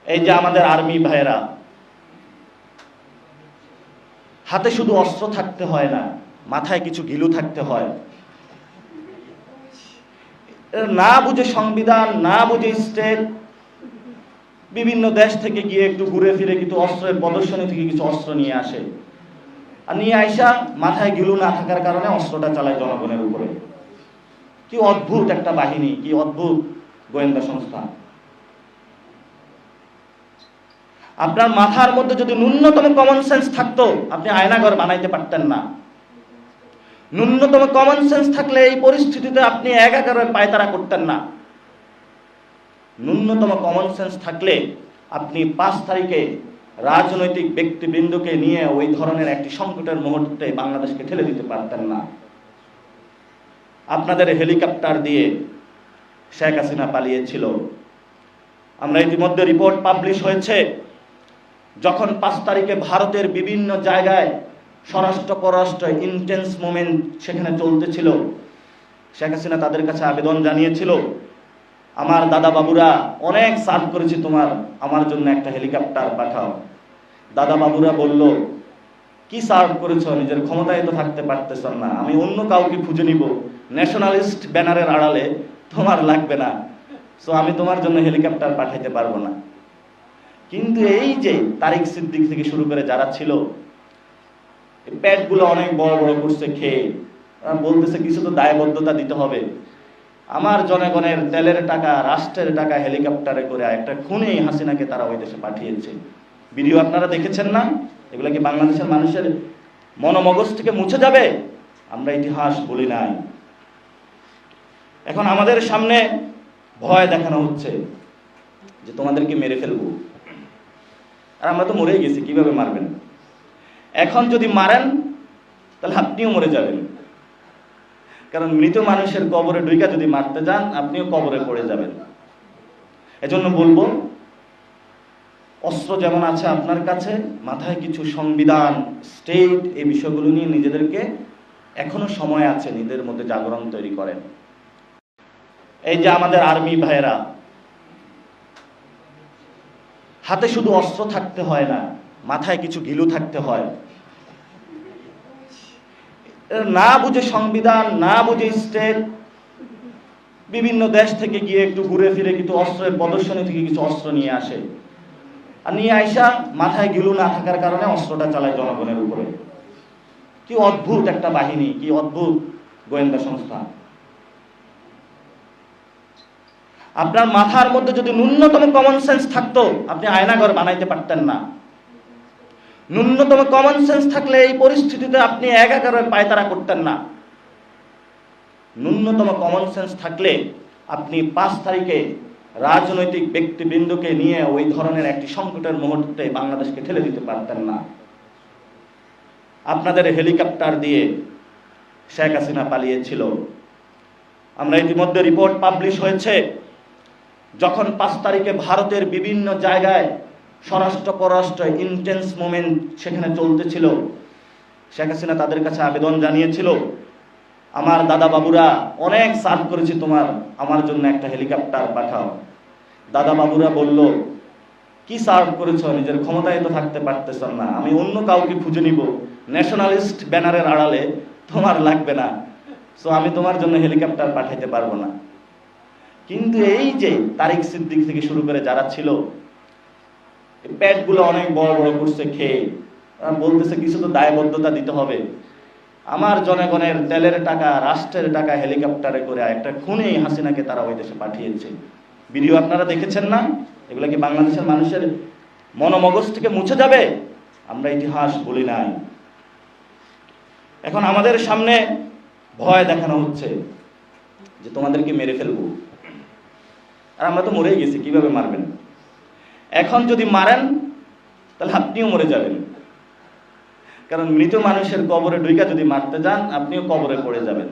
এই যে আমাদের আর্মি ভাইয়েরা, হাতে শুধু অস্ত্র থাকতে হয় না, মাথায় কিছু ঘিলু থাকতে হয়। না বুঝে সংবিধান, না বুঝে স্টেট, বিভিন্ন দেশ থেকে গিয়ে একটু ঘুরে ফিরে কিন্তু অস্ত্রের প্রদর্শনী থেকে কিছু অস্ত্র নিয়ে আসে, আর নিয়ে আইসা মাথায় ঘিলু না থাকার কারণে অস্ত্রটা চালায় জনগণের উপরে। কি অদ্ভুত একটা বাহিনী, কি অদ্ভুত গোয়েন্দা সংস্থা। আপনার মাথার মধ্যে যদি ন্যূনতম কমন সেন্স থাকতো, আপনি আয়নাঘর বানাইতে পারতেন না। ন্যূনতম কমন সেন্স থাকলে এই পরিস্থিতিতে আপনি একাকারের পায়তারা করতেন না। ন্যূনতম কমন সেন্স থাকলে আপনি 5 তারিখে রাজনৈতিক ব্যক্তিবৃন্দকে নিয়ে ওই ধরনের একটি সংকটের মুহূর্তে বাংলাদেশকে ঠেলে দিতে পারতেন না। আপনাদের হেলিকপ্টার দিয়ে শেখ হাসিনা পালিয়েছিল। আমরা ইতিমধ্যে রিপোর্ট পাবলিশ হয়েছে, যখন 5 তারিখে ভারতের বিভিন্ন জায়গায় স্বরাষ্ট্র পররাষ্ট্র ইন্টেন্স মুভমেন্ট সেখানে চলতেছিল, শেখ হাসিনা তাদের কাছে আবেদন জানিয়েছিল, আমার দাদা বাবুরা অনেক সার্ভ করেছি, আমার জন্য একটা হেলিকপ্টার পাঠাও। দাদা বাবুরা বলল, কি সার্ভ করেছ, নিজের ক্ষমতায় তো থাকতে পারতেছ না, আমি অন্য কাউকে খুঁজে নিব, ন্যাশনালিস্ট ব্যানারের আড়ালে তোমার লাগবে না, সো আমি তোমার জন্য হেলিকপ্টার পাঠাইতে পারবো না। কিন্তু এই যে তারিক সিদ্দিক থেকে শুরু করে যারা ছিল, পেটগুলো অনেক বড় বড় করছে খেয়ে, বলতেছে কিছু তো দায়বদ্ধতা দিতে হবে। আমার জনগণের তেলের টাকা, রাষ্ট্রের টাকা হেলিকপ্টারে করে একটা খুনেই হাসিনাকে তারা ওই দেশে পাঠিয়েছে। ভিডিও আপনারা দেখেছেন না? এগুলো কি বাংলাদেশের মানুষের মনোমগজ থেকে মুছে যাবে? আমরা ইতিহাস বলি নাই। এখন আমাদের সামনে ভয় দেখানো হচ্ছে যে তোমাদেরকে মেরে ফেলবো, আর আমরা তো মরেই গেছি, কিভাবে মারবেন? এখন যদি মারেন তাহলে আপনিও মরে যাবেন, কারণ মৃত মানুষের কবরে ঢুইকা যদি মারতে যান আপনিও কবরে পড়ে যাবেন। এজন্য বলবো, অস্ত্র যেমন আছে আপনার কাছে, মাথায় কিছু সংবিধান, স্টেট, এই বিষয়গুলো নিয়ে নিজেদেরকে এখনো সময় আছে, নিজেদের মধ্যে জাগরণ তৈরি করেন। এই যে আমাদের আর্মি ভাইয়েরা, হাতে শুধু অস্ত্র থাকতে হয় না, মাথায় কিছু ঘিলু থাকতে হয়। না বুঝে সংবিধান, না বুঝে স্টেট, বিভিন্ন দেশ থেকে গিয়ে একটু ঘুরে ফিরে কিন্তু অস্ত্রের প্রদর্শনী থেকে কিছু অস্ত্র নিয়ে আসে, আর নিয়ে আইসা মাথায় ঘিলু না থাকার কারণে অস্ত্রটা চালায় জনগণের উপরে। কি অদ্ভুত একটা বাহিনী, কি অদ্ভুত গোয়েন্দা সংস্থা। আপনার মাথার মধ্যে যদি ন্যূনতম কমন সেন্স থাকতো, আপনি আয়নাঘর বানাইতে পারতেন না। ন্যূনতম কমন সেন্স থাকলে এই পরিস্থিতিতে আপনি একাকারের পায়তারা করতেন না। ন্যূনতম কমন সেন্স থাকলে আপনি 5 তারিখে রাজনৈতিক ব্যক্তিবৃন্দকে নিয়ে ওই ধরনের একটি সংকটের মুহূর্তে বাংলাদেশকে ঠেলে দিতে পারতেন না। আপনাদের হেলিকপ্টার দিয়ে শেখ হাসিনা পালিয়েছিল। আমরা ইতিমধ্যে রিপোর্ট পাবলিশ হয়েছে, যখন 5 তারিখে ভারতের বিভিন্ন জায়গায় স্বরাষ্ট্র পররাষ্ট্র ইন্টেন্স মুভমেন্ট সেখানে চলতেছিল, শেখ হাসিনা তাদের কাছে আবেদন জানিয়েছিল, আমার দাদা বাবুরা অনেক সার্ভ করেছি, আমার জন্য একটা হেলিকপ্টার পাঠাও। দাদা বাবুরা বলল, কি সার্ভ করেছ, নিজের ক্ষমতায় তো থাকতে পারতেছ না, আমি অন্য কাউকে খুঁজে নিব, ন্যাশনালিস্ট ব্যানারের আড়ালে তোমার লাগবে না, সো আমি তোমার জন্য হেলিকপ্টার পাঠাইতে পারবো না। কিন্তু এই যে তারিক সিদ্দিক থেকে শুরু করে যারা ছিল, পেটগুলো অনেক বড় বড় করছে খেয়ে, বলতেছে কিছু তো দায়বদ্ধতা দিতে হবে। আমার জনগণের তেলের টাকা, রাষ্ট্রের টাকা হেলিকপ্টারে করে একটা খুনেই হাসিনাকে তারা ওই দেশে পাঠিয়েছে। ভিডিও আপনারা দেখেছেন না? এগুলো কি বাংলাদেশের মানুষের মনোমগজ থেকে মুছে যাবে? আমরা ইতিহাস বলি নাই। এখন আমাদের সামনে ভয় দেখানো হচ্ছে যে তোমাদেরকে মেরে ফেলবো, আর আমরা তো মরেই গেছি, কিভাবে মারবেন? এখন যদি মারেন তাহলে আপনিও মরে যাবেন, কারণ মৃত মানুষের কবরে ঢুইকা যদি মারতে যান আপনিও কবরে পড়ে যাবেন।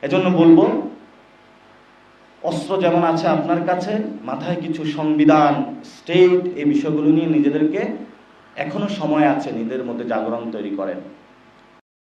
এজন্য বলবো, অস্ত্র যেমন আছে আপনার কাছে, মাথায় কিছু সংবিধান, স্টেট, এই বিষয়গুলো নিয়ে নিজেদেরকে এখনো সময় আছে, নিজেদের মধ্যে জাগরণ তৈরি করেন।